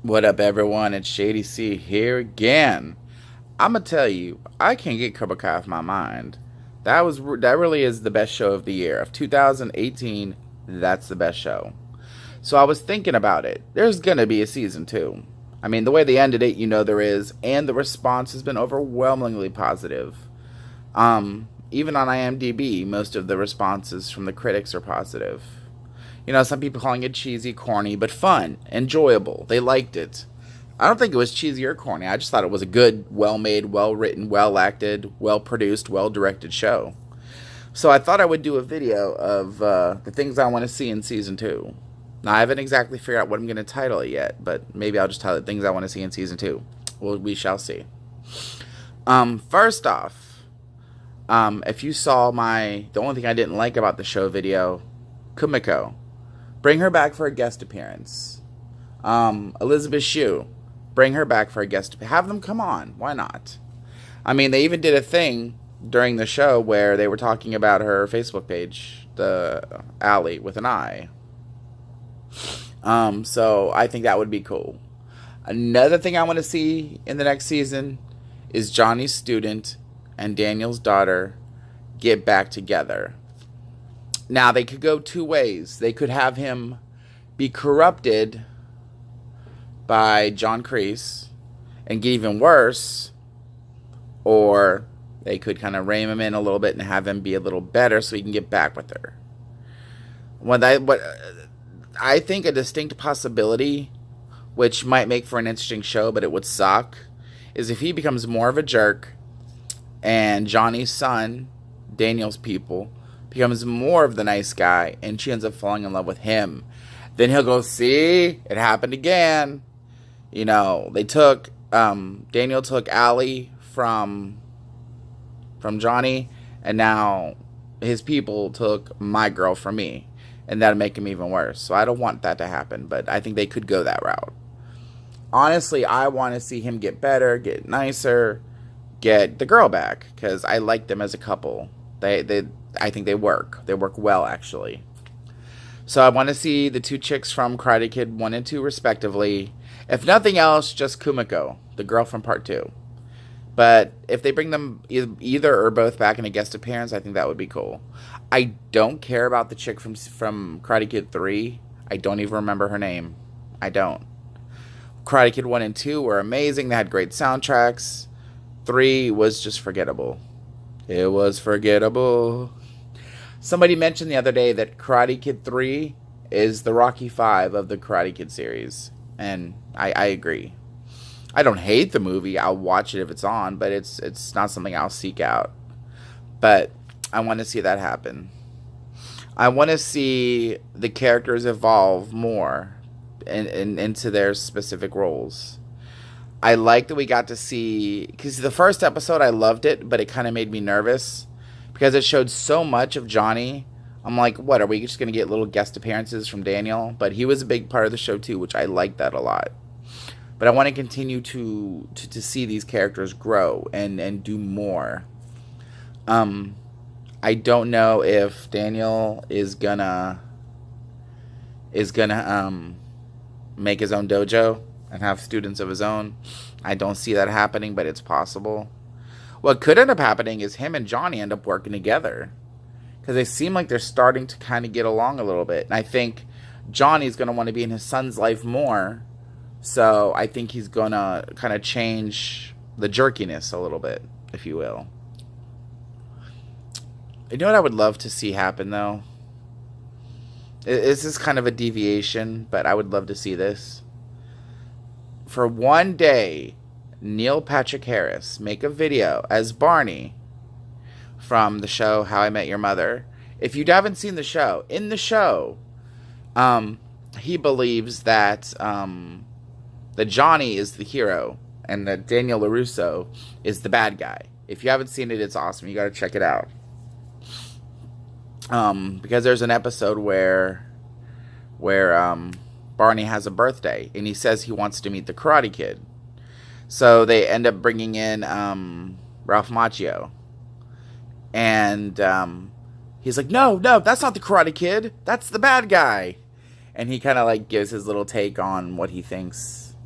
What up, everyone? It's Shady C here again. I'm gonna tell you, I can't get Cobra Kai off my mind. That really is the best show of the year of 2018. That's the best show. So I was thinking about it. There's gonna be a season two. I mean, the way they ended it, you know there is, and the response has been overwhelmingly positive. Even on IMDb, most of the responses from the critics are positive. You know, some people calling it cheesy, corny, but fun, enjoyable. They liked it. I don't think it was cheesy or corny. I just thought it was a good, well made, well written, well acted, well produced, well directed show. So I thought I would do a video of the things I want to see in season two. Now, I haven't exactly figured out what I'm going to title it yet, but maybe I'll just title it Things I Want to See in Season 2. Well, we shall see. First off, if you saw the only thing I didn't like about the show video, Kumiko. Bring her back for a guest appearance. Elizabeth Shue. Bring her back for a guest appearance. Have them come on. Why not? I mean, they even did a thing during the show where they were talking about her Facebook page, the Alley with an I. So I think that would be cool. Another thing I want to see in the next season is Johnny's student and Daniel's daughter get back together. Now, they could go two ways. They could have him be corrupted by John Kreese and get even worse, or they could kind of rein him in a little bit and have him be a little better so he can get back with her. What I think a distinct possibility, which might make for an interesting show, but it would suck, is if he becomes more of a jerk and Johnny's son, Daniel's people, becomes more of the nice guy and she ends up falling in love with him. Then he'll go, see, it happened again. You know, Daniel took Allie from Johnny, and now his people took my girl from me. And that'll make him even worse. So I don't want that to happen, but I think they could go that route. Honestly, I want to see him get better, get nicer, get the girl back, because I like them as a couple. I think they work. They work well, actually. So I want to see the two chicks from Karate Kid 1 and 2, respectively. If nothing else, just Kumiko, the girl from Part 2. But if they bring them either or both back in a guest appearance, I think that would be cool. I don't care about the chick from Karate Kid 3. I don't even remember her name. I don't. Karate Kid 1 and 2 were amazing. They had great soundtracks. 3 was just forgettable. It was forgettable. Somebody mentioned the other day that Karate Kid 3 is the Rocky 5 of the Karate Kid series. And I agree. I don't hate the movie. I'll watch it if it's on, but it's not something I'll seek out. But I want to see that happen. I want to see the characters evolve more into their specific roles. I like that we got to see, because the first episode I loved it, but it kind of made me nervous because it showed so much of Johnny. I'm like, what, are we just going to get little guest appearances from Daniel? But he was a big part of the show too, which I liked that a lot. But I want to continue to see these characters grow and do more. I don't know if Daniel is gonna make his own dojo and have students of his own. I don't see that happening, but it's possible. What could end up happening is him and Johnny end up working together, because they seem like they're starting to kind of get along a little bit. And I think Johnny's going to want to be in his son's life more. So I think he's going to kind of change the jerkiness a little bit, if you will. You know what I would love to see happen, though? This is kind of a deviation, but I would love to see this. For one day, Neil Patrick Harris make a video as Barney from the show How I Met Your Mother. If you haven't seen the show, in the show, he believes that that Johnny is the hero and that Daniel LaRusso is the bad guy. If you haven't seen it, it's awesome. You got to check it out. Because there's an episode where Barney has a birthday and he says he wants to meet the Karate Kid. So they end up bringing in Ralph Macchio. And he's like, no, that's not the Karate Kid. That's the bad guy. And he kind of like gives his little take on what he thinks.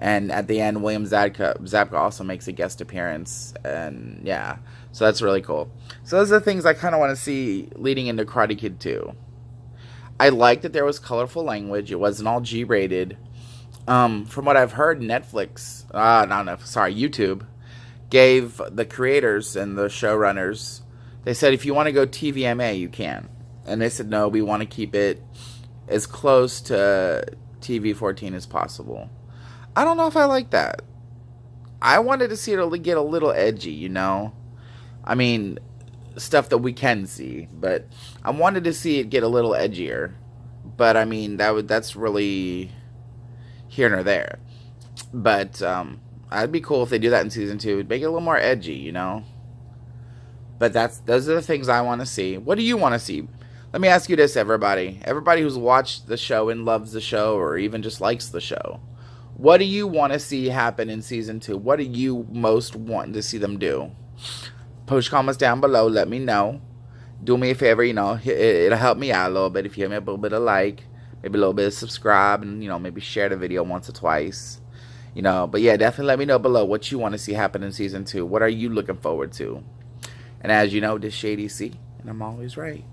And at the end, William Zabka also makes a guest appearance. And yeah, so that's really cool. So those are the things I kind of want to see leading into Karate Kid 2. I like that there was colorful language. It wasn't all G-rated. From what I've heard, YouTube gave the creators and the showrunners, they said, if you want to go TVMA, you can. And they said, no, we want to keep it as close to TV-14 as possible. I don't know if I like that. I wanted to see it get a little edgy, you know? I mean, stuff that we can see, but I wanted to see it get a little edgier. But I mean, that's really here nor there. But it'd be cool if they do that in season 2. It'd make it a little more edgy, you know? But those are the things I want to see. What do you want to see? Let me ask you this, everybody. Everybody who's watched the show and loves the show, or even just likes the show. What do you want to see happen in season 2? What do you most want to see them do? Post comments down below. Let me know. Do me a favor, you know, it'll help me out a little bit if you give me a little bit of like, maybe a little bit of subscribe, and, you know, maybe share the video once or twice. You know, but yeah, definitely let me know below what you want to see happen in season 2. What are you looking forward to? And as you know, this Shady C, and I'm always right.